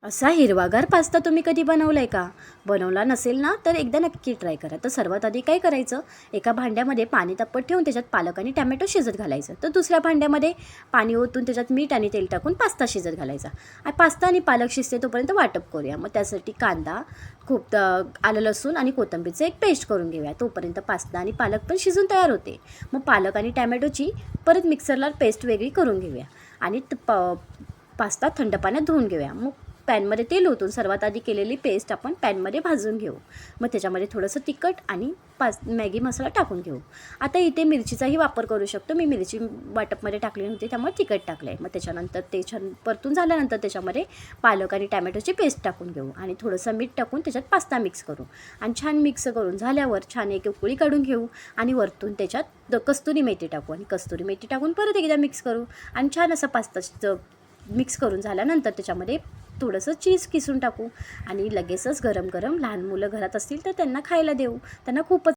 असा हिरवागार पास्ता तुम्ही कधी बनवला आहे का? बनवला नसेल ना, तर एकदा नक्की ट्राय करा. तर सर्वात आधी काय करायचं, एका भांड्यामध्ये पाणी तापत ठेवून त्याच्यात पालक आणि टॅमॅटो शिजत घालायचं. तर दुसऱ्या भांड्यामध्ये पाणी ओतून त्याच्यात मीठ आणि तेल टाकून पास्ता शिजत घालायचा. आणि पास्ता आणि पालक शिजते तोपर्यंत वाटप करूया. मग त्यासाठी कांदा, खूप आलं लसूण आणि कोथिंबीरचं एक पेस्ट करून घेऊया. तोपर्यंत पास्ता आणि पालक पण शिजून तयार होते. मग पालक आणि टॅमॅटोची परत मिक्सरला पेस्ट वेगळी करून घेऊया आणि पास्ता थंड पाण्यात धुवून घेऊया. मग पॅनमध्ये तेल ओतून सर्वात आधी केलेली पेस्ट आपण पॅनमध्ये भाजून घेऊ. मग त्याच्यामध्ये थोडंसं तिखट आणि मॅगी मसाला टाकून घेऊ. आता इथे मिरचीचाही वापर करू शकतो. मी मिरची वाटपमध्ये टाकली नव्हती त्यामुळे तिखट टाकलं आहे. मग त्याच्यानंतर ते छान परतून झाल्यानंतर त्याच्यामध्ये पालक आणि टॅमॅटोची पेस्ट टाकून घेऊ आणि थोडंसं मीठ टाकून त्याच्यात पास्ता मिक्स करू आणि छान मिक्स करून झाल्यावर छान एक उकळी काढून घेऊ आणि वरतून त्याच्यात कस्तुरी मेथी टाकू आणि कस्तुरी मेथी टाकून परत एकदा मिक्स करू आणि छान असा पास्ता मिक्स करून झाल्यानंतर त्याच्यामध्ये थोडंसं चीज किसून टाकू आणि लगेचच गरम गरम लहान मुलं घरात असतील तर त्यांना खायला देऊ. त्यांना खूपच